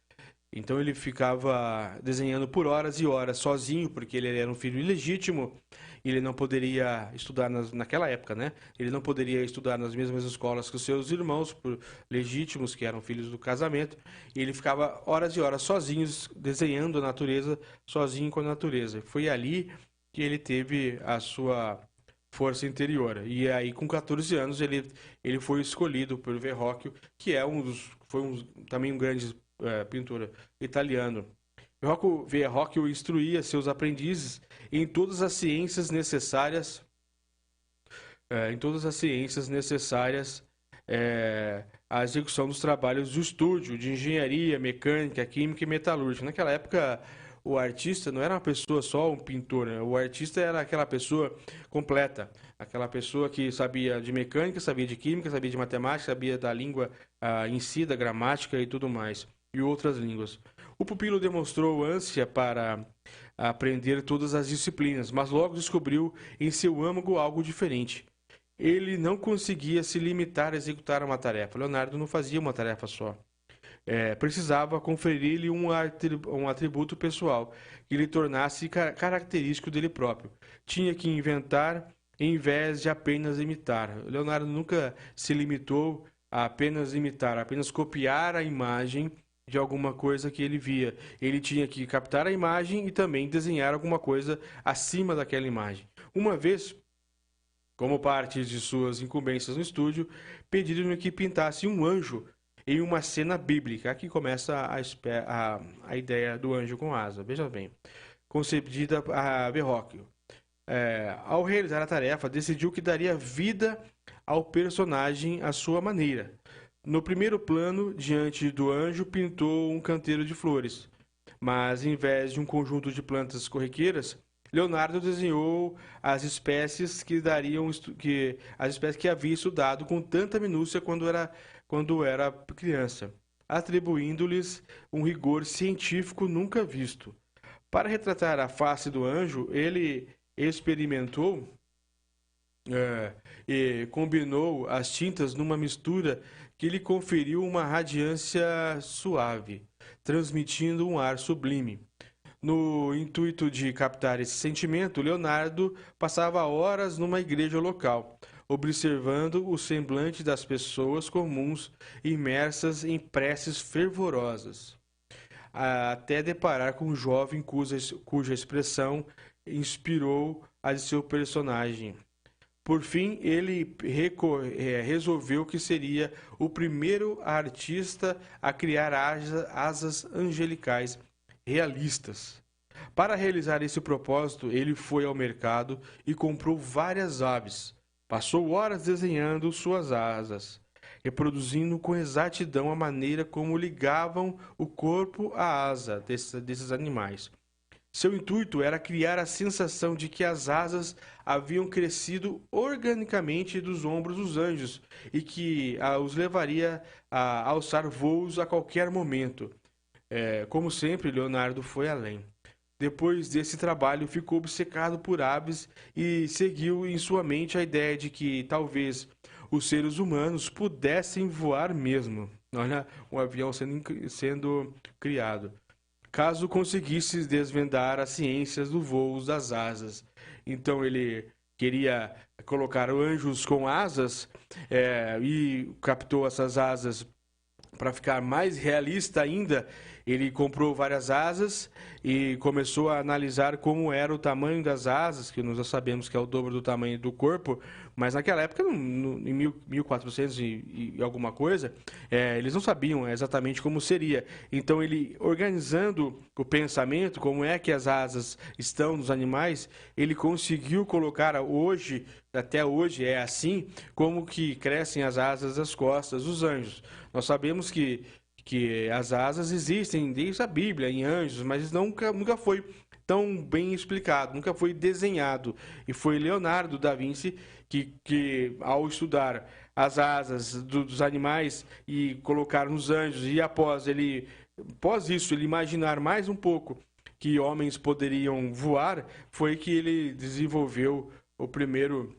Então ele ficava desenhando por horas e horas sozinho, porque ele era um filho ilegítimo, e ele não poderia estudar naquela época, né? Ele não poderia estudar nas mesmas escolas que os seus irmãos legítimos, que eram filhos do casamento, e ele ficava horas e horas sozinho, desenhando a natureza, sozinho com a natureza. Foi ali que ele teve a sua força interior. E aí, com 14 anos, ele foi escolhido por Verrocchio, que também um grande pintor italiano. Verrocchio instruía seus aprendizes em todas as ciências necessárias, à execução dos trabalhos do estúdio, de engenharia, mecânica, química e metalúrgica. Naquela época, o artista não era uma pessoa só, um pintor, né? O artista era aquela pessoa completa, aquela pessoa que sabia de mecânica, sabia de química, sabia de matemática, sabia da língua em si, da gramática e tudo mais, e outras línguas. O pupilo demonstrou ânsia para aprender todas as disciplinas, mas logo descobriu em seu âmago algo diferente. Ele não conseguia se limitar a executar uma tarefa. Leonardo não fazia uma tarefa só. Precisava conferir-lhe um atributo pessoal que lhe tornasse característico dele próprio. Tinha que inventar em vez de apenas imitar. Leonardo nunca se limitou a apenas imitar, a apenas copiar a imagem de alguma coisa que ele via. Ele tinha que captar a imagem e também desenhar alguma coisa acima daquela imagem. Uma vez, como parte de suas incumbências no estúdio, pediram-lhe que pintasse um anjo em uma cena bíblica. Aqui começa a ideia do anjo com asa. Veja bem, concebida a Verrocchio. Ao realizar a tarefa, decidiu que daria vida ao personagem à sua maneira. No primeiro plano, diante do anjo, pintou um canteiro de flores, mas em vez de um conjunto de plantas corriqueiras, Leonardo desenhou as espécies as espécies que havia estudado com tanta minúcia quando era criança, atribuindo-lhes um rigor científico nunca visto. Para retratar a face do anjo, ele experimentou e combinou as tintas numa mistura que lhe conferiu uma radiância suave, transmitindo um ar sublime. No intuito de captar esse sentimento, Leonardo passava horas numa igreja local, observando o semblante das pessoas comuns imersas em preces fervorosas, até deparar com um jovem cuja expressão inspirou a de seu personagem. Por fim, ele resolveu que seria o primeiro artista a criar asas angelicais realistas. Para realizar esse propósito, ele foi ao mercado e comprou várias aves. Passou horas desenhando suas asas, reproduzindo com exatidão a maneira como ligavam o corpo à asa desses animais. Seu intuito era criar a sensação de que as asas haviam crescido organicamente dos ombros dos anjos e que os levaria a alçar voos a qualquer momento. Como sempre, Leonardo foi além. Depois desse trabalho, ficou obcecado por aves e seguiu em sua mente a ideia de que talvez os seres humanos pudessem voar mesmo. Olha, um avião sendo criado. Caso conseguisse desvendar as ciências do voo das asas. Então ele queria colocar anjos com asas e captou essas asas para ficar mais realista ainda. Ele comprou várias asas e começou a analisar como era o tamanho das asas, que nós já sabemos que é o dobro do tamanho do corpo, mas naquela época, em 1400 e alguma coisa, eles não sabiam exatamente como seria. Então, ele, organizando o pensamento, como é que as asas estão nos animais, ele conseguiu colocar até hoje é assim, como que crescem as asas das costas dos anjos. Nós sabemos que as asas existem desde a Bíblia, em anjos, mas nunca foi tão bem explicado, nunca foi desenhado. E foi Leonardo da Vinci que ao estudar as asas dos animais e colocar nos anjos, e após isso, ele imaginar mais um pouco que homens poderiam voar, foi que ele desenvolveu o primeiro...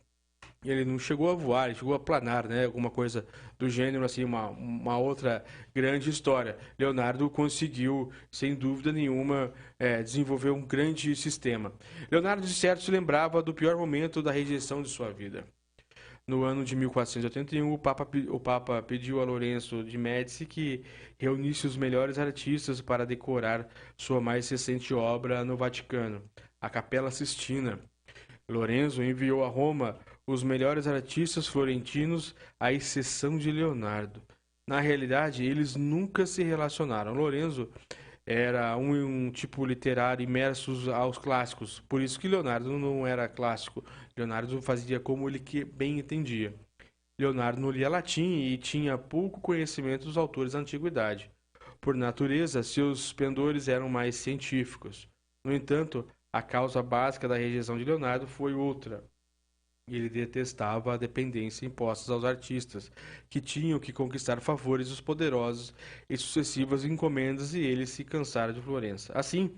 Ele não chegou a voar, ele chegou a planar, né? Alguma coisa do gênero, assim, uma outra grande história. Leonardo conseguiu, sem dúvida nenhuma, desenvolver um grande sistema. Leonardo, de certo, se lembrava do pior momento da rejeição de sua vida. No ano de 1481, o Papa pediu a Lourenço de Médici que reunisse os melhores artistas para decorar sua mais recente obra no Vaticano, a Capela Sistina. Lourenço enviou a Roma os melhores artistas florentinos, à exceção de Leonardo. Na realidade, eles nunca se relacionaram. Lourenço era um tipo literário imerso aos clássicos, por isso que Leonardo não era clássico. Leonardo fazia como ele bem entendia. Leonardo não lia latim e tinha pouco conhecimento dos autores da antiguidade. Por natureza, seus pendores eram mais científicos. No entanto, a causa básica da rejeição de Leonardo foi outra. Ele detestava a dependência imposta aos artistas, que tinham que conquistar favores dos poderosos e sucessivas encomendas, e ele se cansara de Florença. Assim,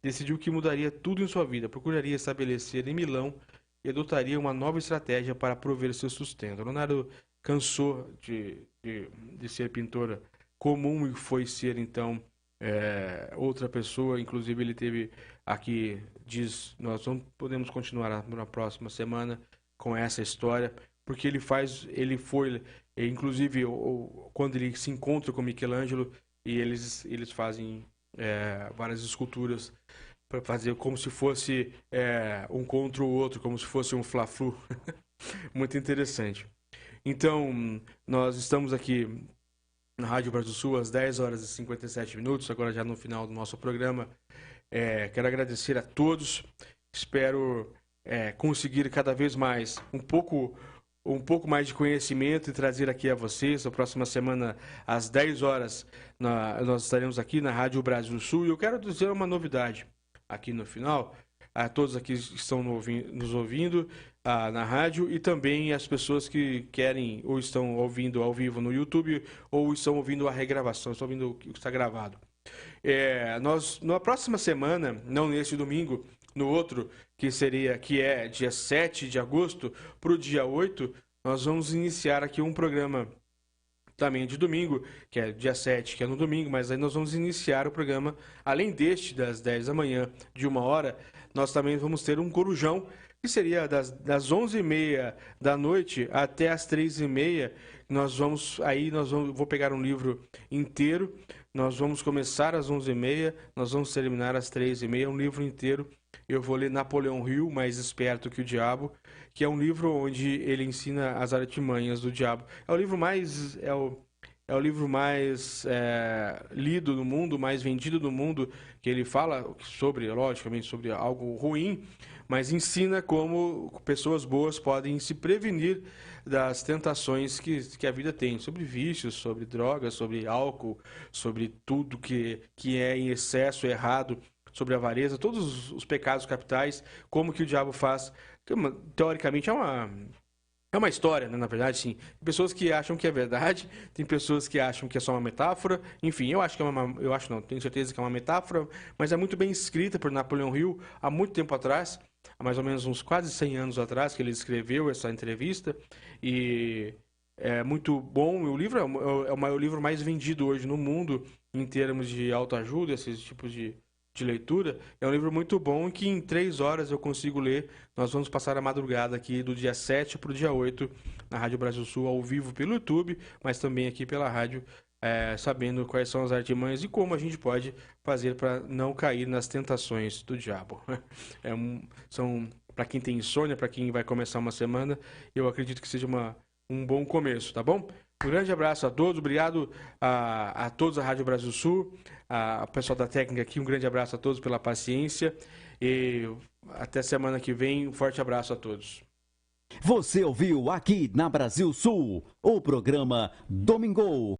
decidiu que mudaria tudo em sua vida, procuraria estabelecer em Milão e adotaria uma nova estratégia para prover seu sustento. Leonardo cansou de ser pintor comum e foi ser, então, outra pessoa. Inclusive, ele teve aqui, nós não podemos continuar na próxima semana com essa história, porque inclusive, quando ele se encontra com Michelangelo, e eles fazem várias esculturas para fazer como se fosse um contra o outro, como se fosse um fla-flu. Muito interessante. Então, nós estamos aqui na Rádio Brasil Sul às 10 horas e 57 minutos, agora já no final do nosso programa. Quero agradecer a todos, espero conseguir cada vez mais um pouco um pouco mais de conhecimento e trazer aqui a vocês. Na próxima semana, às 10 horas, nós estaremos aqui na Rádio Brasil Sul. E eu quero dizer uma novidade aqui no final, a todos aqui que estão nos ouvindo na rádio e também as pessoas que querem ou estão ouvindo ao vivo no YouTube ou estão ouvindo a regravação, estão ouvindo o que está gravado. Nós, na próxima semana, não neste domingo, no outro, que é dia 7 de agosto, para o dia 8, nós vamos iniciar aqui um programa também de domingo, que é dia 7, que é no domingo, mas aí nós vamos iniciar o programa, além deste, das 10 da manhã, de 1 hora, nós também vamos ter um corujão, que seria das 11h30 da noite até as 3h30, vou pegar um livro inteiro, nós vamos começar às 11h30, nós vamos terminar às 3h30, um livro inteiro. Eu vou ler Napoleão Hill, Mais Esperto que o Diabo, que é um livro onde ele ensina as artimanhas do diabo. É o livro mais lido no mundo, mais vendido no mundo, que ele fala logicamente, sobre algo ruim, mas ensina como pessoas boas podem se prevenir das tentações que a vida tem, sobre vícios, sobre drogas, sobre álcool, sobre tudo que é em excesso, errado, sobre a avareza, todos os pecados capitais, como que o diabo faz. Teoricamente é uma história, né? Na verdade, sim. Tem pessoas que acham que é verdade, tem pessoas que acham que é só uma metáfora. Enfim, tenho certeza que é uma metáfora, mas é muito bem escrita por Napoleão Hill há muito tempo atrás, há mais ou menos uns quase 100 anos atrás que ele escreveu essa entrevista, e é muito bom. O livro é o livro mais vendido hoje no mundo em termos de autoajuda, esses tipos de leitura. É um livro muito bom que em 3 horas eu consigo ler. Nós vamos passar a madrugada aqui do dia 7 para o dia 8 na Rádio Brasil Sul, ao vivo pelo YouTube, mas também aqui pela rádio, sabendo quais são as artimanhas e como a gente pode fazer para não cair nas tentações do diabo. São para quem tem insônia, para quem vai começar uma semana, eu acredito que seja um bom começo, tá bom? Um grande abraço a todos, obrigado a todos da Rádio Brasil Sul, a pessoal da técnica aqui, um grande abraço a todos pela paciência e até semana que vem, um forte abraço a todos. Você ouviu aqui na Brasil Sul o programa Domingo.